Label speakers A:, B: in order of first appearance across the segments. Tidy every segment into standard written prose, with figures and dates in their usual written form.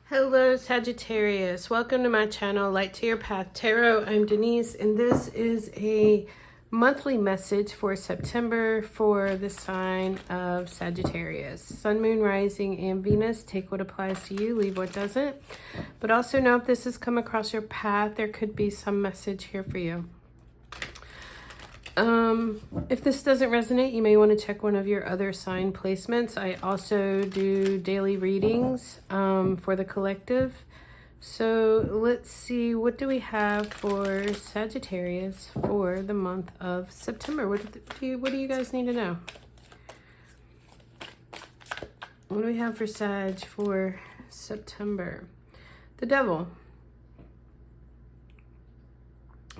A: Hello Sagittarius, welcome to my channel Light to Your Path Tarot. I'm Denise and this is a monthly message for September for the sign of Sagittarius. Sun, Moon, Rising, and Venus. Take what applies to you, leave what doesn't. But also know if this has come across your path, there could be some message here for you. If this doesn't resonate, you may want to check one of your other sign placements. I also do daily readings for the collective. So let's see, what do we have for Sagittarius for the month of September? What do you guys need to know? What do we have for Sag for September? The Devil.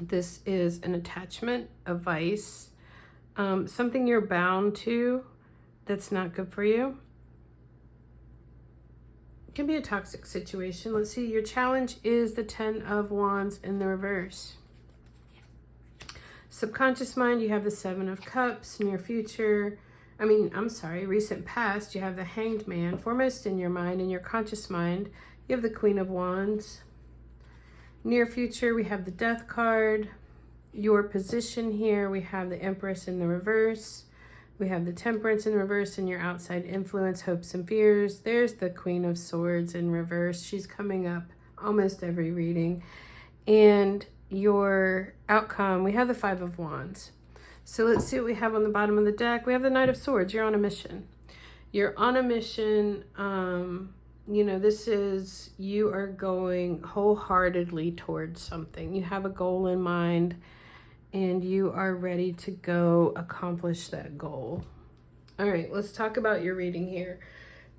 A: This is an attachment, a vice, something you're bound to that's not good for you. It can be a toxic situation. Let's see, your challenge is the 10 of Wands in the reverse. Subconscious mind, you have the 7 of Cups. Near future, recent past, you have the Hanged Man. Foremost in your mind, in your conscious mind, you have the Queen of Wands. Near future, we have the Death card. Your position here, we have the Empress in the reverse. We have the Temperance in reverse, and your outside influence, hopes and fears. There's the Queen of Swords in reverse. She's coming up almost every reading. And your outcome, we have the 5 of Wands. So let's see what we have on the bottom of the deck. We have the Knight of Swords. You're on a mission. You're on a mission. This is, you are going wholeheartedly towards something. You have a goal in mind and you are ready to go accomplish that goal. All right, let's talk about your reading here.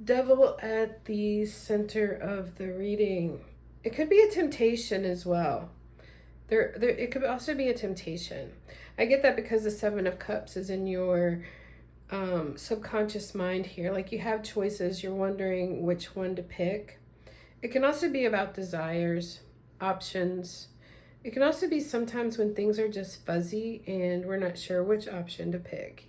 A: Devil at the center of the reading. It could be a temptation as well. It could also be a temptation. I get that because the 7 of Cups is in your subconscious mind here. Like, you have choices, you're wondering which one to pick. It can also be about desires, options. It can also be sometimes when things are just fuzzy and we're not sure which option to pick,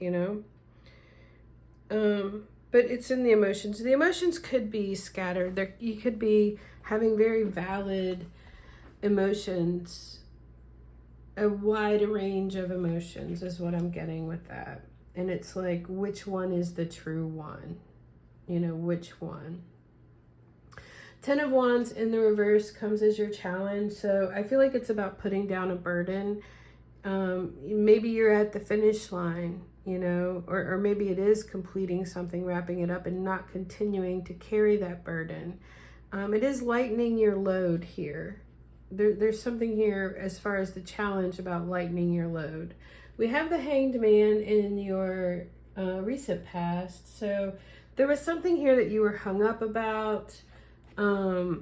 A: but it's in the emotions. The emotions could be scattered. You could be having very valid emotions. A wide range of emotions is what I'm getting with that. And it's like, which one is the true one? Which one? 10 of Wands in the reverse comes as your challenge. So I feel like it's about putting down a burden. Maybe you're at the finish line, or maybe it is completing something, wrapping it up and not continuing to carry that burden. It is lightening your load here. There's something here as far as the challenge about lightening your load. We have the Hanged Man in your recent past. So there was something here that you were hung up about. There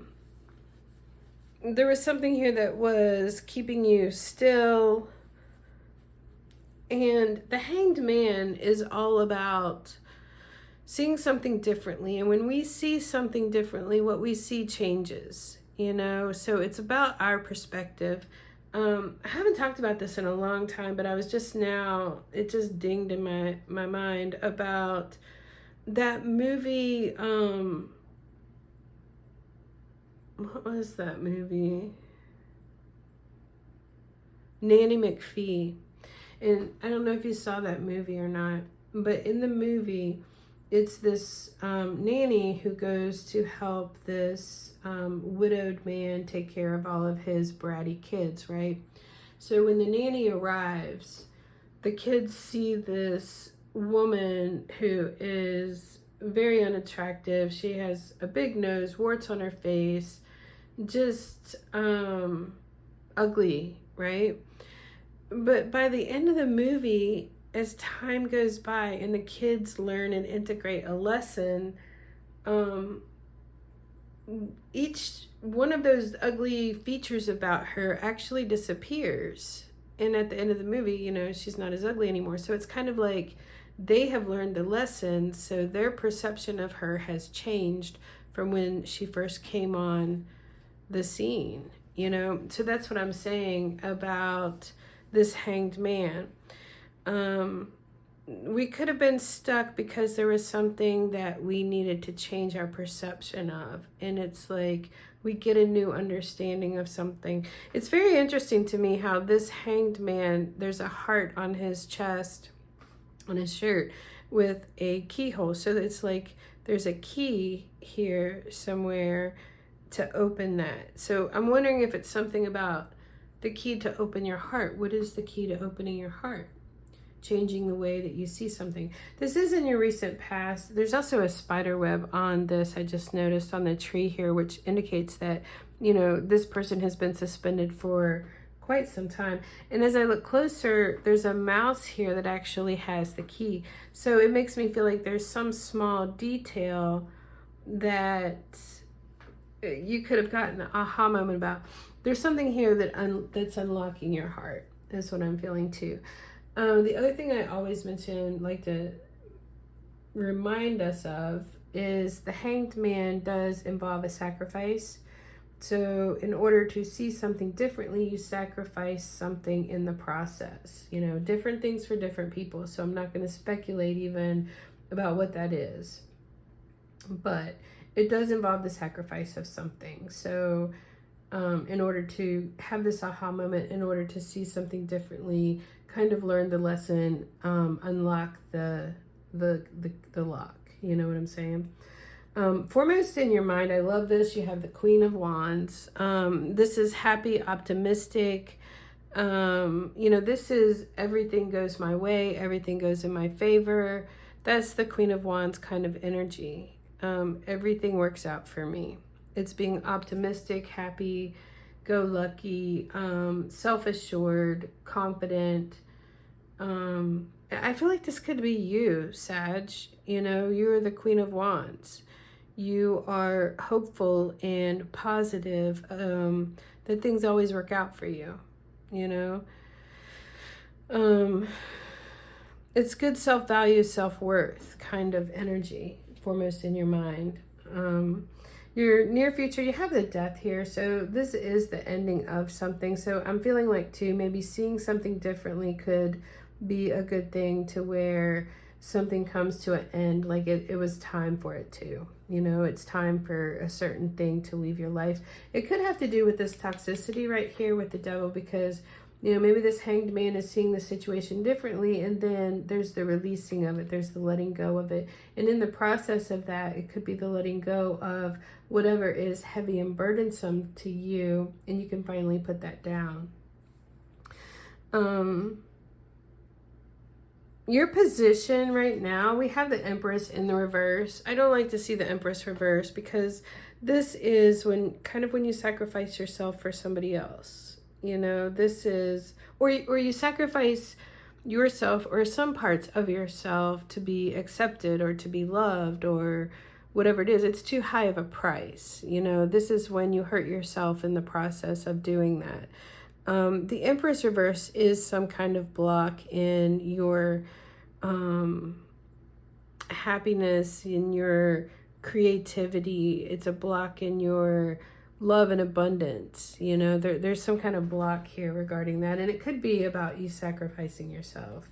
A: was something here that was keeping you still. And the Hanged Man is all about seeing something differently. And when we see something differently, what we see changes, So it's about our perspective. I haven't talked about this in a long time, but I was just now, it just dinged in my mind about that movie. What was that movie? Nanny McPhee. And I don't know if you saw that movie or not, but in the movie, it's this nanny who goes to help this widowed man take care of all of his bratty kids, right? So when the nanny arrives, the kids see this woman who is very unattractive. She has a big nose, warts on her face, just ugly, right? But by the end of the movie, as time goes by and the kids learn and integrate a lesson, each one of those ugly features about her actually disappears. And at the end of the movie, she's not as ugly anymore. So it's kind of like they have learned the lesson. So their perception of her has changed from when she first came on the scene, So that's what I'm saying about this Hanged Man. we could have been stuck because there was something that we needed to change our perception of. And it's like we get a new understanding of something. It's very interesting to me how this Hanged Man, there's a heart on his chest, on his shirt, with a keyhole. So it's like there's a key here somewhere to open that. So I'm wondering if it's something about the key to open your heart. What is the key to opening your heart? Changing the way that you see something. This is in your recent past. There's also a spider web on this, I just noticed on the tree here, which indicates that, you know, this person has been suspended for quite some time. And as I look closer, there's a mouse here that actually has the key. So it makes me feel like there's some small detail that you could have gotten an aha moment about. There's something here that that's unlocking your heart, is what I'm feeling too. The other thing I always mention, like to remind us of, is the Hanged Man does involve a sacrifice. So in order to see something differently, you sacrifice something in the process. You know, different things for different people. So I'm not going to speculate even about what that is. But it does involve the sacrifice of something. So in order to have this aha moment, in order to see something differently, kind of learn the lesson, unlock the lock. You know what I'm saying? Foremost in your mind, I love this. You have the Queen of Wands. This is happy, optimistic. You know, this is everything goes my way, everything goes in my favor. That's the Queen of Wands kind of energy. Everything works out for me. It's being optimistic, happy, go lucky, self-assured, confident. I feel like this could be you, Sag. You know, you're the Queen of Wands. You are hopeful and positive, that things always work out for you, you know. It's good self-value, self-worth kind of energy, foremost in your mind. Your near future, you have the Death here. So this is the ending of something. So I'm feeling like too, maybe seeing something differently could be a good thing, to where something comes to an end, like it was time for it to. You know, it's time for a certain thing to leave your life. It could have to do with this toxicity right here with the Devil, because, you know, maybe this Hanged Man is seeing the situation differently, and then there's the releasing of it, there's the letting go of it. And in the process of that, it could be the letting go of whatever is heavy and burdensome to you, and you can finally put that down. Your position right now, we have the Empress in the reverse. I don't like to see the Empress reverse, because this is when you sacrifice yourself for somebody else. You know, this is, or you sacrifice yourself or some parts of yourself to be accepted or to be loved or whatever it is. It's too high of a price. You know, this is when you hurt yourself in the process of doing that. The Empress reverse is some kind of block in your happiness, in your creativity. It's a block in your love and abundance. You know, there's some kind of block here regarding that. And it could be about you sacrificing yourself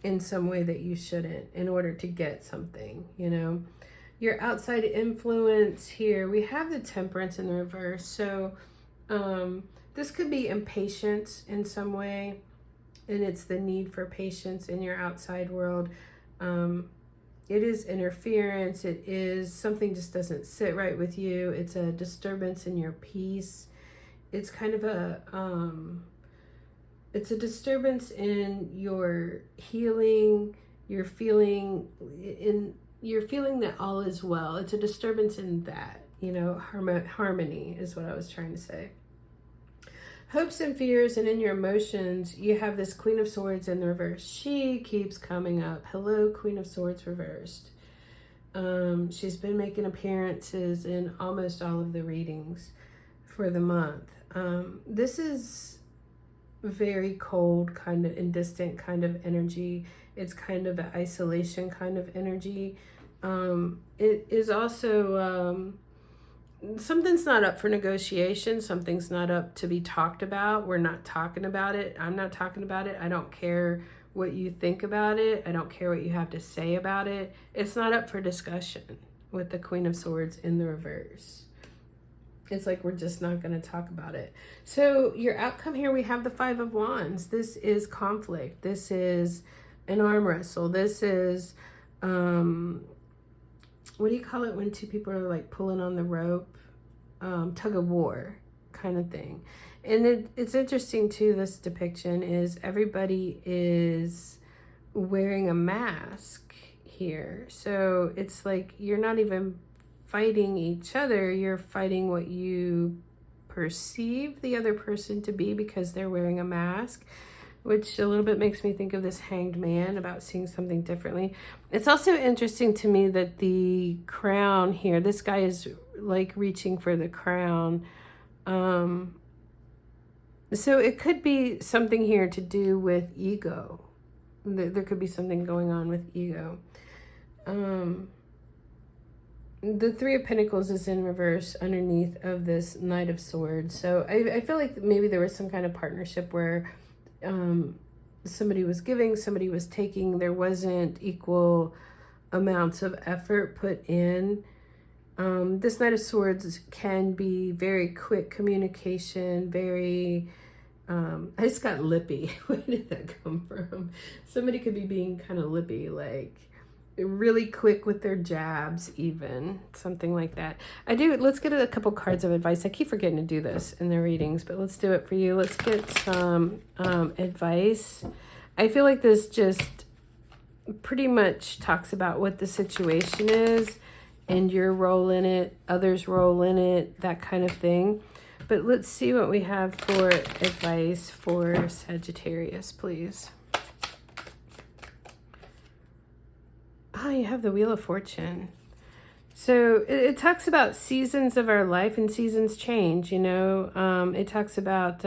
A: in some way that you shouldn't in order to get something, you know. Your outside influence here, we have the Temperance in the reverse. So this could be impatience in some way, and it's the need for patience in your outside world. It is interference. It is something just doesn't sit right with you. It's a disturbance in your peace. It's kind of it's a disturbance in your healing. You're feeling that all is well. It's a disturbance in that, you know, harmony is what I was trying to say. Hopes and fears, and in your emotions, you have this Queen of Swords in the reverse. She keeps coming up. Hello, Queen of Swords reversed. She's been making appearances in almost all of the readings for the month. This is very cold kind of and distant kind of energy. It's kind of an isolation kind of energy. It is also something's not up for negotiation. Something's not up to be talked about. We're not talking about it. I'm not talking about it. I don't care what you think about it. I don't care what you have to say about it. It's not up for discussion with the Queen of Swords in the reverse. It's like we're just not going to talk about it. So your outcome here, we have the Five of Wands. This is conflict. This is an arm wrestle. This is, what do you call it when two people are like pulling on the rope? Tug of war kind of thing. And it's interesting too, this depiction is everybody is wearing a mask here. So it's like you're not even fighting each other, you're fighting what you perceive the other person to be because they're wearing a mask, which a little bit makes me think of this Hanged Man, about seeing something differently. It's also interesting to me that the crown here, this guy is like reaching for the crown. So it could be something here to do with ego. There could be something going on with ego. The Three of Pentacles is in reverse underneath of this Knight of Swords. So I feel like maybe there was some kind of partnership where somebody was giving, somebody was taking. There wasn't equal amounts of effort put in. This Knight of Swords can be very quick communication, very... I just got lippy. Where did that come from? Somebody could be being kind of lippy, like really quick with their jabs, even something like that. Let's get a couple cards of advice. I keep forgetting to do this in the readings, but let's do it for you. Let's get some advice. I feel like this just pretty much talks about what the situation is and your role in it, others' role in it, that kind of thing. But let's see what we have for advice for Sagittarius, please. Oh, you have the Wheel of Fortune. So it talks about seasons of our life, and seasons change, you know. It talks about,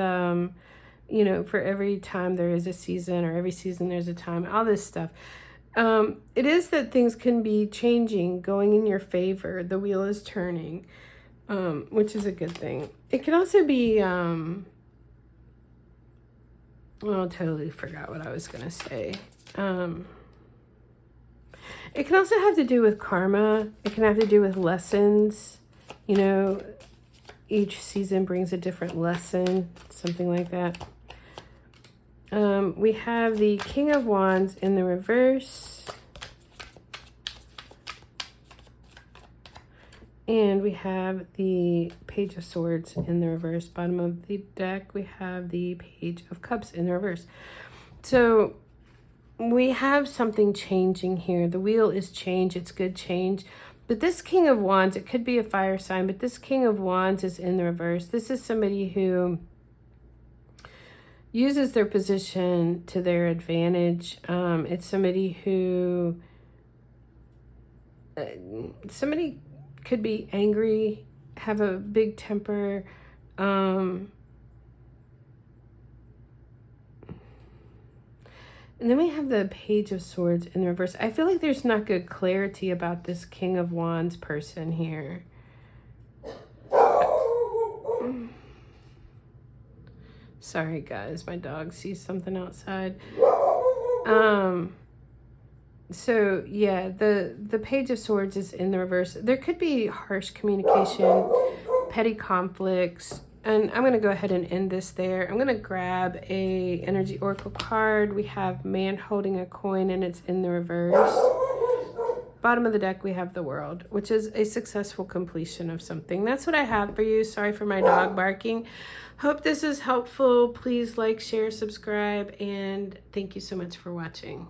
A: you know, for every time there is a season, or every season there's a time, all this stuff. It is that things can be changing, going in your favor. The wheel is turning. Which is a good thing. It can also be, oh, I totally forgot what I was going to say. It can also have to do with karma. It can have to do with lessons. You know, each season brings a different lesson, something like that. We have the King of Wands in the reverse. And we have the Page of Swords in the reverse. Bottom of the deck, we have the Page of Cups in the reverse. So we have something changing here. The wheel is change. It's good change. But this King of Wands, it could be a fire sign, but this King of Wands is in the reverse. This is somebody who uses their position to their advantage. It's somebody who... somebody could be angry, have a big temper. And then we have the Page of Swords in the reverse. I feel like there's not good clarity about this King of Wands person here. Sorry, guys. My dog sees something outside. So, yeah, the Page of Swords is in the reverse. There could be harsh communication, petty conflicts. And I'm going to go ahead and end this there. I'm going to grab a Energy Oracle card. We have Man holding a coin, and it's in the reverse. Bottom of the deck, we have the World, which is a successful completion of something. That's what I have for you. Sorry for my dog barking. Hope this is helpful. Please like, share, subscribe, and thank you so much for watching.